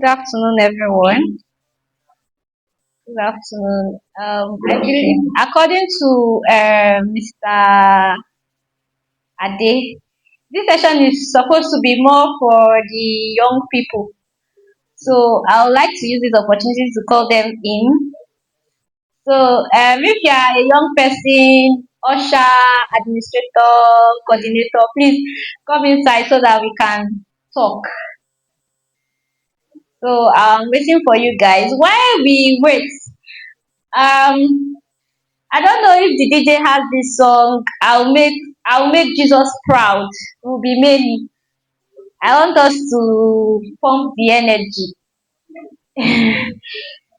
Good afternoon, everyone. Good afternoon. I believe, according to Mr. Ade, this session is supposed to be more for the young people. So I would like to use this opportunity to call them in. So if you are a young person, usher, administrator, coordinator, please come inside so that we can talk. So I'm waiting for you guys. While we wait, um, I don't know if the DJ has this song. I'll make Jesus proud. Will be many. I want us to pump the energy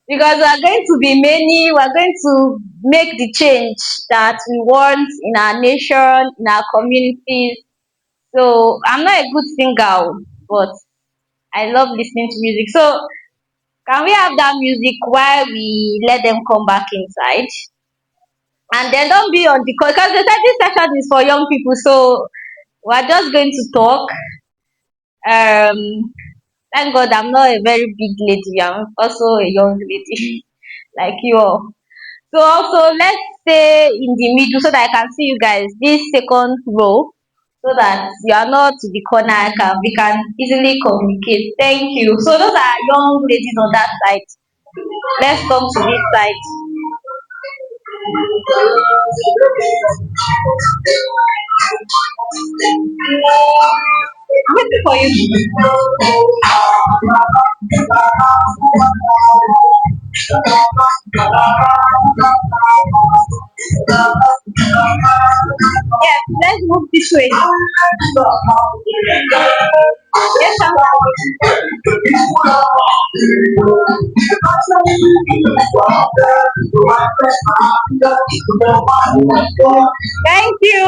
because we are going to be many. We are going to make the change that we want in our nation, in our communities. So I'm not a good singer, but I love listening to music. So can we have that music while we let them come back inside? And then don't be on the call because they said this session is for young people. So we're just going to talk. Thank God I'm not a very big lady. I'm also a young lady like you all. So also let's stay in the middle so that I can see you guys. This second row, so that you are not to the corner. We can easily communicate. Thank you. So those are young ladies on that side. Let's come to this side. I'm waiting for you. Yes, let's move this way. Yes, thank you.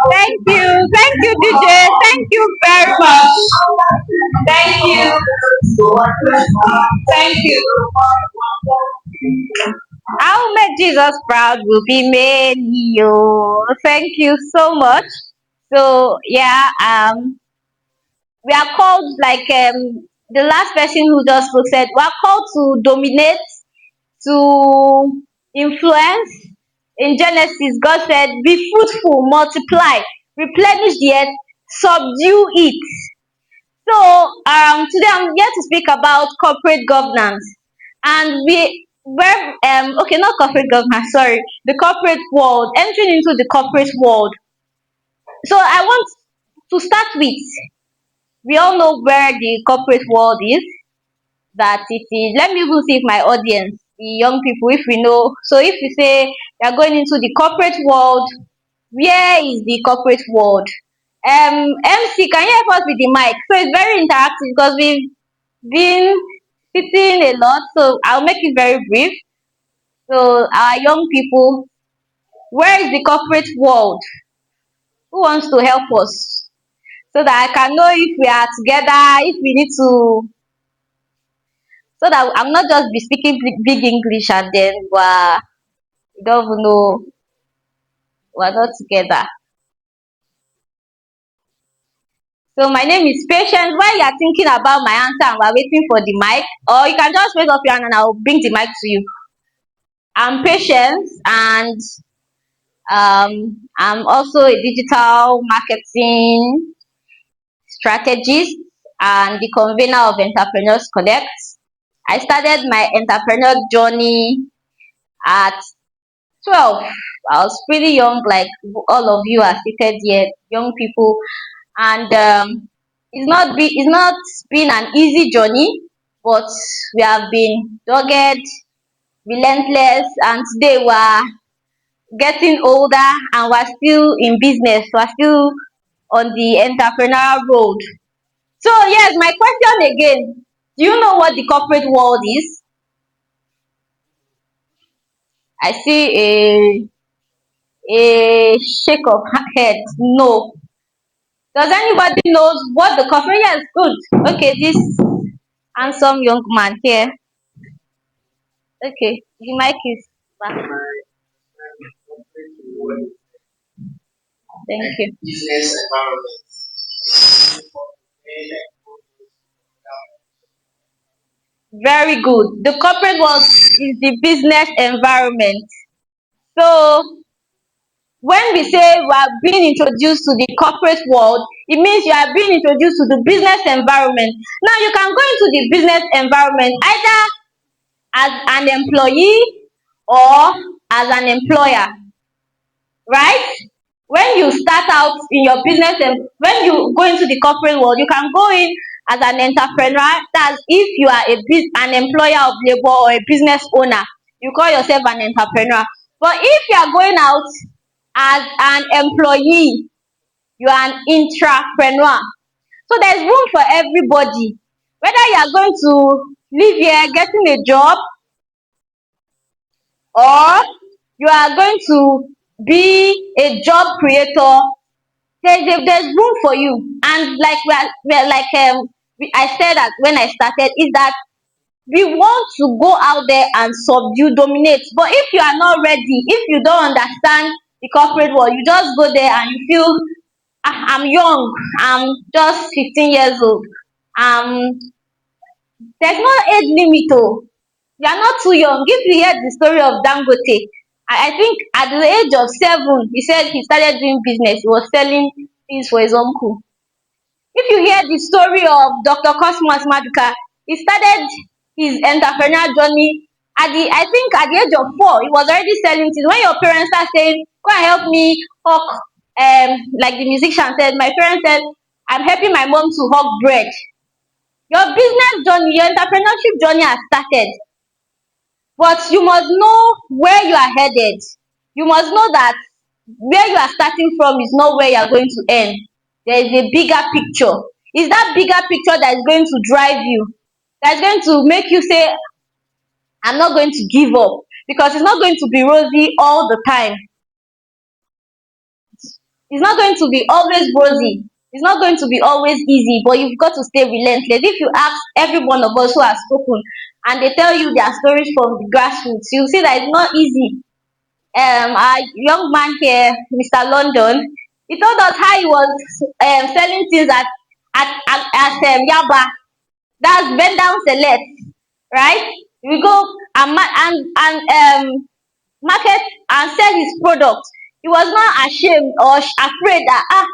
Thank you. Thank you, DJ. Thank you very much. Thank you. Thank you. I'll make Jesus proud will be made you. Thank you so much. So yeah, we are called like the last person who just spoke said we are called to dominate, to influence. In Genesis, God said, "Be fruitful, multiply, replenish the earth, subdue it." So today I'm here to speak about corporate governance, and we're okay, not corporate governance, sorry, the corporate world, entering into the corporate world. So I want to start with, we all know where the corporate world is, that it is. Let me even see if my audience, the young people, if we know. So if we say we are going into the corporate world, where is the corporate world? MC, can you help us with the mic? So it's very interactive because we've been sitting a lot. So I'll make it very brief. So our young people, where is the corporate world? Who wants to help us? So that I can know if we are together, if we need to, so that I'm not just be speaking big English and then we don't even know we're not together. So my name is Patience. While you are thinking about my answer and we're waiting for the mic, or you can just raise up your hand and I'll bring the mic to you. I'm Patience, and I'm also a digital marketing strategist and the convener of Entrepreneurs Connect. I started my entrepreneur journey at 12. I was pretty young, like all of you are seated here, young people, and it's not been an easy journey, but we have been dogged, relentless, and today we're getting older and we're still in business. We're still on the entrepreneurial road. So yes, my question again: do you know what the corporate world is? I see a shake of head. No. Does anybody knows what the corporate? Yes, good. Okay, this handsome young man here. Okay, the mic is back. Thank you. Business environment. Very good. The corporate world is the business environment. So when we say we are being introduced to the corporate world, it means you are being introduced to the business environment. Now you can go into the business environment either as an employee or as an employer, right? When you start out in your business and when you go into the corporate world, you can go in as an entrepreneur. That's if you are an employer of labor or a business owner, you call yourself an entrepreneur. But if you are going out as an employee, you are an intrapreneur. So there's room for everybody. Whether you are going to live here getting a job, or you are going to be a job creator, there's room for you. And like we're like I said that when I started, is that we want to go out there and subdue, dominate. But if you are not ready, if you don't understand the corporate world, you just go there and you feel, "Ah, I'm young, I'm just 15 years old." There's no age limit. Oh, you are not too young. If you hear the story of Dangote, I think at the age of 7, he said he started doing business. He was selling things for his uncle. If you hear the story of Dr. Cosmos Maduka, he started his entrepreneurial journey at the I think at the age of 4, he was already selling things. When your parents start saying, "Go and help me hawk," like the musician said, my parents said, "I'm helping my mom to hawk bread." Your business journey, your entrepreneurship journey has started, but you must know where you are headed. You must know that where you are starting from is not where you are going to end. There is a bigger picture. It's that bigger picture that is going to drive you, that is going to make you say, "I'm not going to give up," because it's not going to be rosy all the time. It's not going to be always rosy. It's not going to be always easy, but you've got to stay relentless. If you ask every one of us who has spoken and they tell you their stories from the grassroots, you'll see that it's not easy. Our young man here, Mr. London, he told us how he was selling things at Yaba. That's bend down select, right? We go and market and sell his product. He was not ashamed or afraid that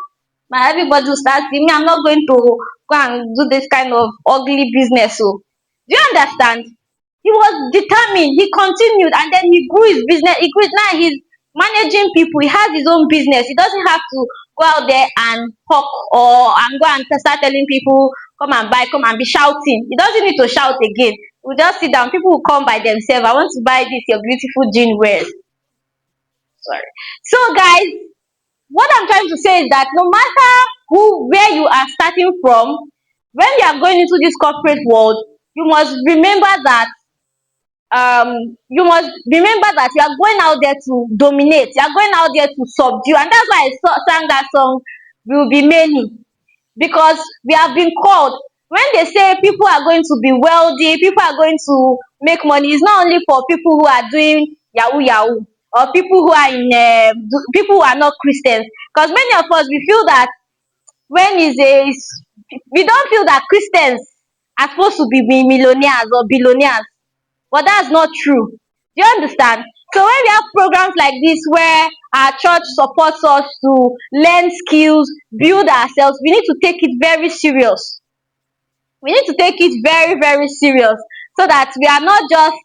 my everybody will start seeing me. I'm not going to go and do this kind of ugly business. So do you understand? He was determined. He continued and then he grew his business. He grew now he's managing people. He has his own business. He doesn't have to go out there and talk or and go and start telling people come and buy, come and be shouting. He doesn't need to shout again. We'll just sit down. People will come by themselves. I want to buy this, your beautiful jean wears. Sorry. So guys, what I'm trying to say is that no matter where you are starting from, when you are going into this corporate world, you must remember that you are going out there to dominate. You are going out there to subdue, and that's why sang that song. We will be many because we have been called. When they say people are going to be wealthy, people are going to make money, it's not only for people who are doing yahoo yahoo or people who are in people who are not Christians. Because many of us we feel that when is a we don't feel that Christians are supposed to be millionaires or billionaires, but that's not true. Do you understand? So when we have programs like this where our church supports us to learn skills, build ourselves, we need to take it very serious. We need to take it very, very serious so that we are not just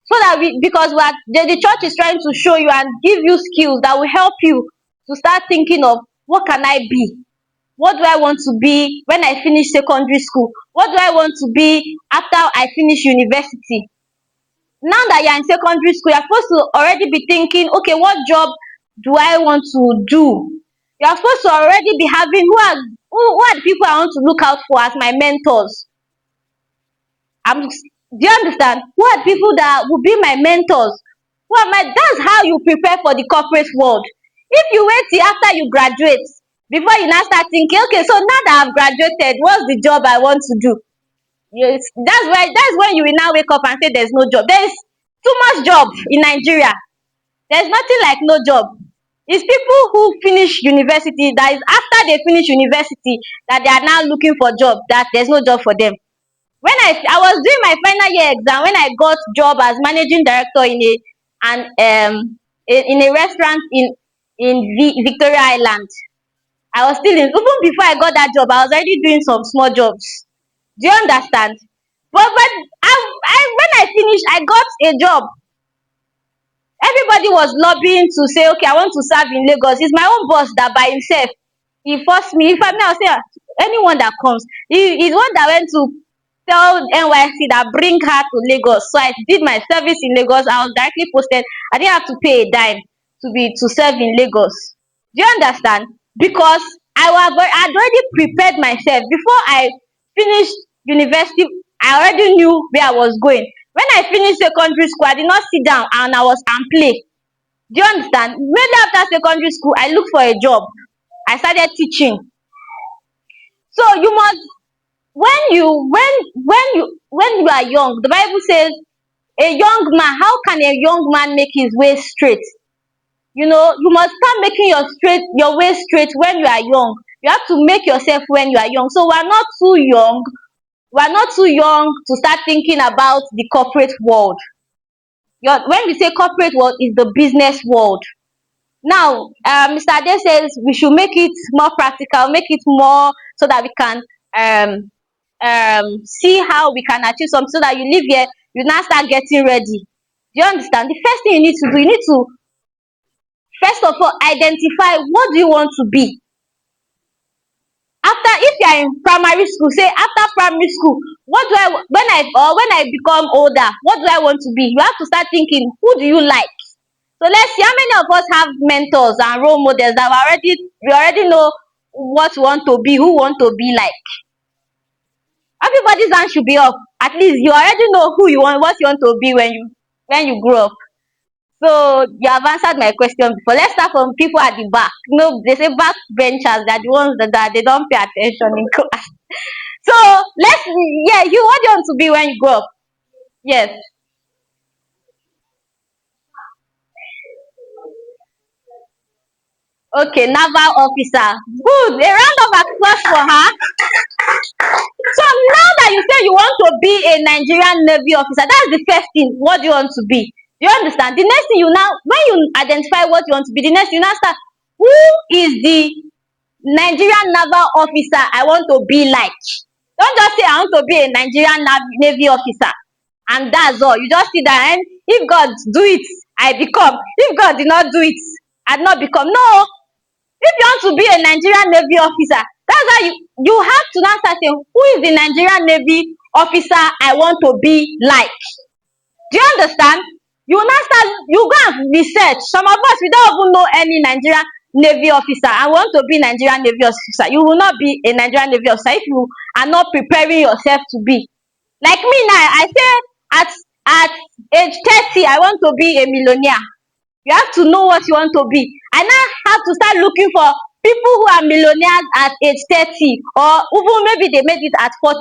so that we because the church is trying to show you and give you skills that will help you to start thinking of what can I be? What do I want to be when I finish secondary school? What do I want to be after I finish university? Now that you're in secondary school, you're supposed to already be thinking, okay, what job do I want to do? You're supposed to already be having who are the people I want to look out for as my mentors. Do you understand? Who are the people that will be my mentors? Who am I? That's how you prepare for the corporate world. If you wait till after you graduate before you now start thinking, okay, so now that I've graduated, what's the job I want to do? Yes, that's when you will now wake up and say there's no job. There is too much job in Nigeria. There's nothing like no job. It's people who finish university, that is after they finish university, that they are now looking for job, that there's no job for them. When I was doing my final year exam, when I got job as managing director in a and in a restaurant in Victoria Island, I was still in, even before I got that job, I was already doing some small jobs. Do you understand? But when I finished, I got a job. Everybody was lobbying to say, okay, I want to serve in Lagos. It's my own boss that by himself, he forced me. If I may, I'll say, anyone that comes, he's one that went to tell NYC that bring her to Lagos. So I did my service in Lagos. I was directly posted. I didn't have to pay a dime to serve in Lagos. Do you understand? Because I'd already prepared myself before I finished university. I already knew where I was going. When I finished secondary school, I did not sit down and I was and play. Do you understand? Immediately after secondary school, I looked for a job. I started teaching. So you must, when you are young, the Bible says a young man, how can a young man make his way straight? You must start making your way straight when you are young. You have to make yourself when you are young. So we're not too young to start thinking about the corporate world. When we say corporate world, is the business world. Now, Mr. Ade says we should make it more practical, make it more so that we can um, see how we can achieve something, so that you live here, you now start getting ready. Do you understand? The first thing you need to do, you need to first of all identify what do you want to be. After, if you are in primary school, say after primary school, what do I when I become older, what do I want to be? You have to start thinking, who do you like? So let's see how many of us have mentors and role models that we already know what we want to be, who want to be like. Everybody's hand should be up. At least you already know who you want, what you want to be when you grow up. So you have answered my question before. Let's start from people at the back. They say back benchers, they're the ones that they don't pay attention in class. So yeah, what do you want to be when you grow up? Yes. Okay, naval officer. Good. A round of applause for her. So now that you say you want to be a Nigerian Navy officer, that's the first thing. What do you want to be? Do you understand? The next thing, when you identify what you want to be, the next thing you now start, who is the Nigerian naval officer I want to be like? Don't just say I want to be a Nigerian Navy officer and that's all. You just sit there and if God do it, I become. If God did not do it, I not become. No, if you want to be a Nigerian Navy officer, that's how you have to now start saying, who is the Nigerian Navy officer I want to be like? Do you understand? You go and research. Some of us, we don't even know any Nigerian Navy officer. I want to be Nigerian Navy officer. You will not be a Nigerian Navy officer if you are not preparing yourself to be. Like me now, I say at age 30, I want to be a millionaire. You have to know what you want to be. I now have to start looking for people who are millionaires at age 30, or even maybe they made it at 40.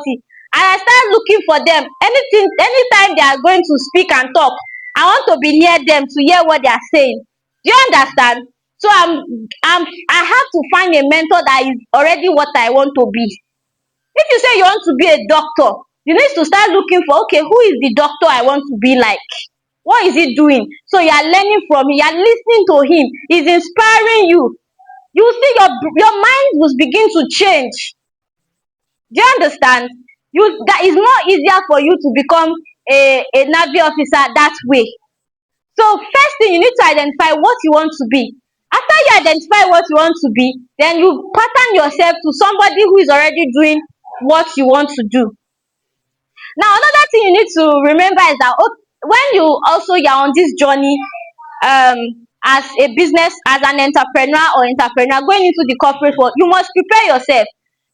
And I start looking for them. Anytime they are going to speak and talk, I want to be near them to hear what they are saying. Do you understand? So I have to find a mentor that is already what I want to be. If you say you want to be a doctor, you need to start looking for, okay, who is the doctor I want to be like? What is he doing? So you are learning from him, you are listening to him, he's inspiring you. You see your mind will begin to change. Do you understand? That is more easier for you to become a Navy officer that way. So first thing, you need to identify what you want to be. After you identify what you want to be, then you pattern yourself to somebody who is already doing what you want to do. Now, another thing you need to remember is that when you're on this journey, um, as a business, as an entrepreneur or entrepreneur going into the corporate world, you must prepare yourself.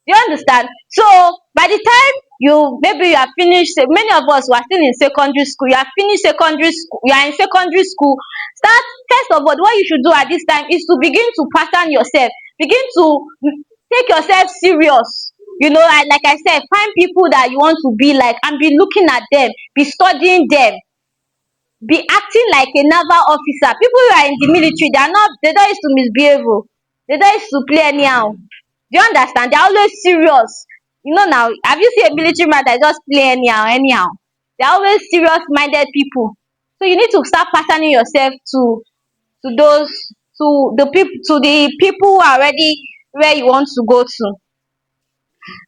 Do you understand? So by the time maybe you are finished, many of us who are still in secondary school, you are finished secondary school, you are in secondary school. Start first of all, what you should do at this time is to begin to pattern yourself, begin to take yourself serious. Like I said, find people that you want to be like and be looking at them, be studying them. be acting like a naval officer. People who are in the military, they don't used to misbehave oh. They don't used to play anyhow. Do you understand? They're always serious. You know now, have you seen a military man that just play anyhow, anyhow? They're always serious minded people. So you need to start patterning yourself to those to the people who are already where you want to go to.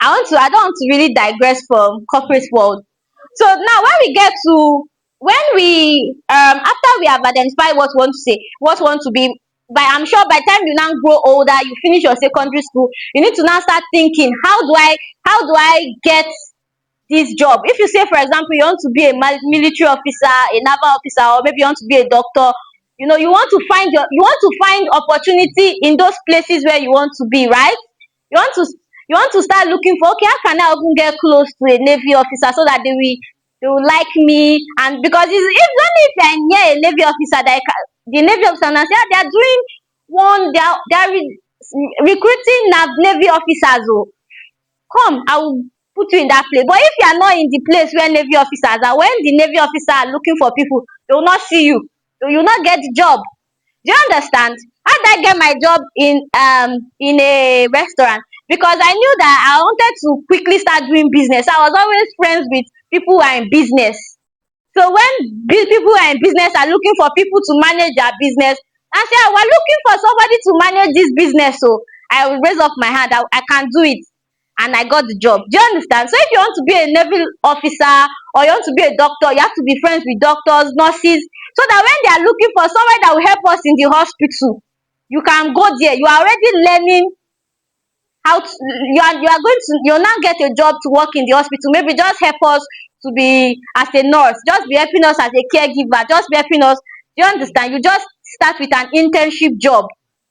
I don't want to really digress from corporate world. So now when we get to when we after we have identified what we want to say, what we want to be, by I'm sure by the time you now grow older, you finish your secondary school, you need to now start thinking, how do I get this job? If you say for example you want to be a military officer, a naval officer, or maybe you want to be a doctor, you want to find opportunity in those places where you want to be, right? You want to start looking for, okay, how can I even get close to a navy officer so that they will like me. And because it's only if you're near a navy officer that the navy officer now say, "Ah, they are doing one they are recruiting navy officers oh, come, I will put you in that place." But if you are not in the place where navy officers are, when the navy officer are looking for people, they will not see you, so you will not get the job. Do you understand? How did I get my job in a restaurant? Because I knew that I wanted to quickly start doing business. I was always friends with people who are in business. So when people who are in business are looking for people to manage their business, I say, "Ah, we're looking for somebody to manage this business." So I will raise up my hand. I can do it. And I got the job. Do you understand? So if you want to be a naval officer or you want to be a doctor, you have to be friends with doctors, nurses, so that when they are looking for somebody that will help us in the hospital, you can go there. You are already learning how to you'll now get a job to work in the hospital. Maybe just help us to be as a nurse, just be helping us as a caregiver, just be helping us. Do you understand? You just start with an internship job,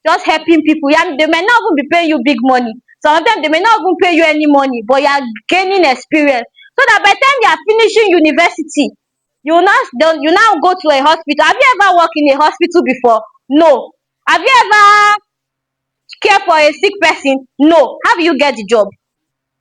just helping people. Yeah, they may not even be paying you big money. Some of them they may not even pay you any money, but you are gaining experience. So that by the time you are finishing university, you now go to a hospital. Have you ever worked in a hospital before? No. Have you ever care for a sick person? No. How will you get the job?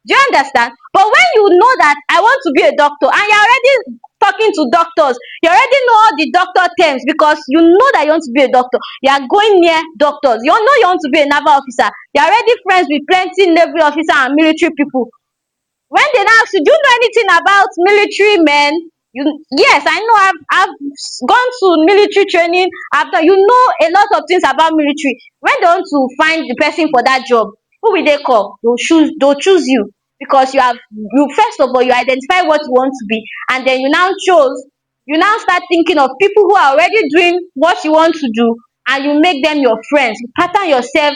Do you understand? But when you know that I want to be a doctor and you're already talking to doctors, you already know all the doctor terms because you know that you want to be a doctor. You are going near doctors. You know you want to be a naval officer. You're already friends with plenty naval officer and military people. When they now ask you, do you know anything about military men? Yes, I know. I've gone to military training. After you know a lot of things about military. When they want to find the person for that job, who will they call? They'll choose you because you first of all you identify what you want to be, and then you now start thinking of people who are already doing what you want to do, and you make them your friends. You pattern yourself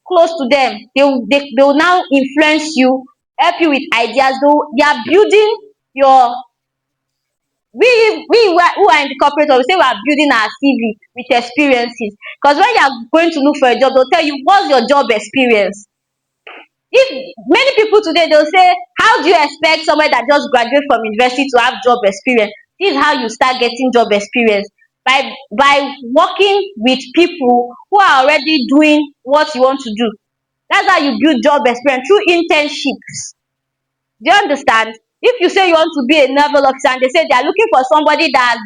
close to them. They will now influence you, help you with ideas. They are building your who are in the corporate world, we say we are building our CV with experiences. Because when you are going to look for a job, they'll tell you what's your job experience. If many people today they'll say, how do you expect somebody that just graduate from university to have job experience? This is how you start getting job experience, by working with people who are already doing what you want to do. That's how you build job experience, through internships. Do you understand? If you say you want to be a naval officer and they say they are looking for somebody that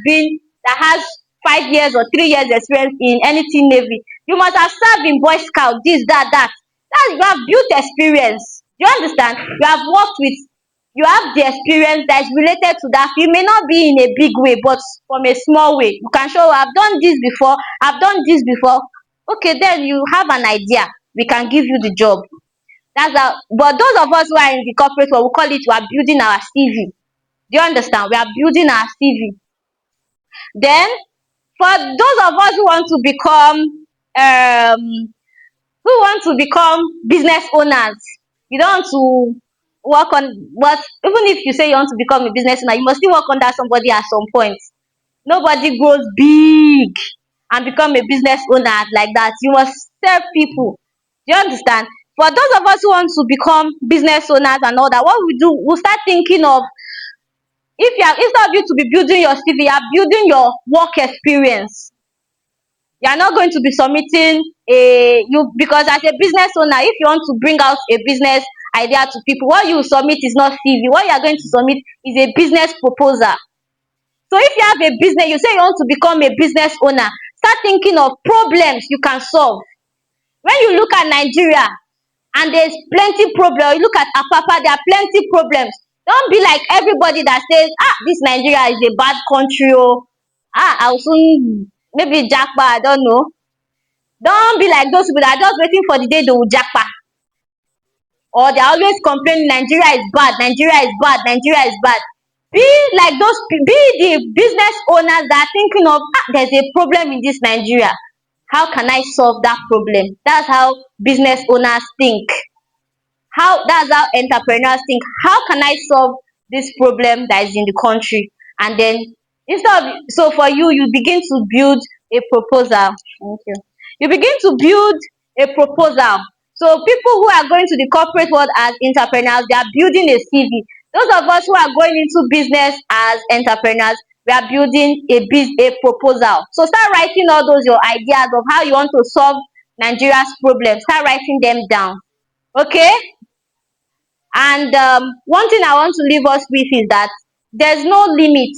has 5 years or 3 years experience in anything navy, you must have served in boy scout, this, that. You have built experience. Do you understand? You have the experience that is related to that. You may not be in a big way, but from a small way. You can show, I've done this before, I've done this before. Okay, then you have an idea. We can give you the job. That's how, but those of us who are in the corporate world, we call it we are building our CV. Do you understand? We are building our CV. Then, for those of us who want to become business owners, you don't want to work on, but even if you say you want to become a business owner, you must still work under somebody at some point. Nobody grows big and become a business owner like that. You must serve people. Do you understand? For those of us who want to become business owners and all that, what we do, we'll start thinking of, if you are, instead of you to be building your CV, you are building your work experience. You are not going to be submitting a you because as a business owner, if you want to bring out a business idea to people, what you submit is not CV. What you are going to submit is a business proposal. So if you have a business, you say you want to become a business owner, start thinking of problems you can solve. When you look at Nigeria and there's plenty problem, you look at Apapa, there are plenty problems. Don't be like everybody that says, this Nigeria is a bad country. Oh, I'll soon maybe jackpot, I don't know. Don't be like those people that are just waiting for the day they will jackpot. Or they're always complaining Nigeria is bad, Nigeria is bad, Nigeria is bad. Be like those, be the business owners that are thinking of, there's a problem in this Nigeria. How can I solve that problem? That's how business owners think. That's how entrepreneurs think. How can I solve this problem that is in the country? And then instead of, so for you, you begin to build a proposal. Thank you. You begin to build a proposal. So people who are going to the corporate world as entrepreneurs, they are building a CV. Those of us who are going into business as entrepreneurs, we are building a proposal. So start writing all those your ideas of how you want to solve Nigeria's problems. Start writing them down. Okay? And one thing I want to leave us with is that there's no limit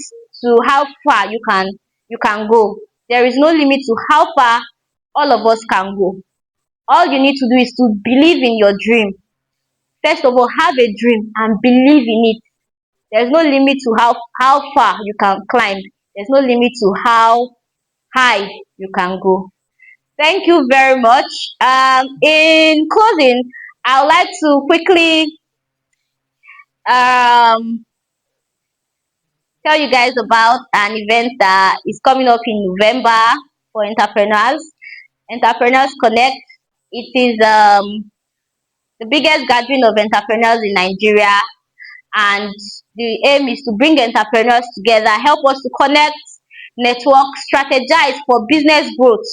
to how far you can go. There is no limit to how far all of us can go. All you need to do is to believe in your dream. First of all, have a dream and believe in it. There's no limit to how far you can climb. There's no limit to how high you can go. Thank you very much. In closing, I would like to quickly um, tell you guys about an event that is coming up in November for entrepreneurs. Entrepreneurs Connect. It is the biggest gathering of entrepreneurs in Nigeria, and the aim is to bring entrepreneurs together, help us to connect, network, strategize for business growth.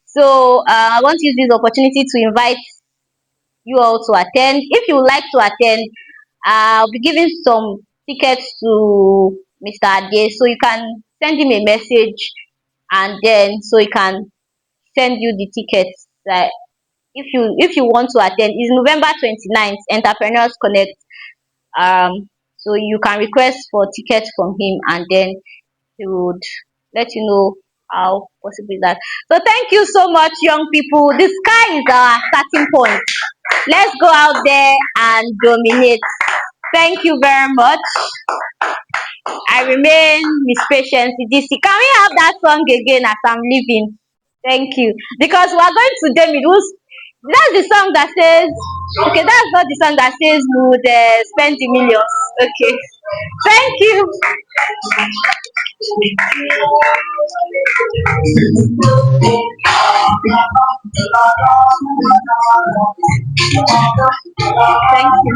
So I want to use this opportunity to invite you all to attend. If you would like to attend, I'll be giving some tickets to Mr. Ade, so you can send him a message, and then so he can send you the tickets. Like if you want to attend, it's November 29th, Entrepreneurs Connect. So you can request for tickets from him, and then he would let you know how possible is that. So thank you so much, young people. The sky is our starting point. Let's go out there and dominate. Thank you very much. I remain Miss Patience DC. Can we have that song again as I'm leaving? Thank you. Because we are going to David. That's the song that says, okay, that's not the song that says we would spend the millions. Okay. Thank you. Thank you.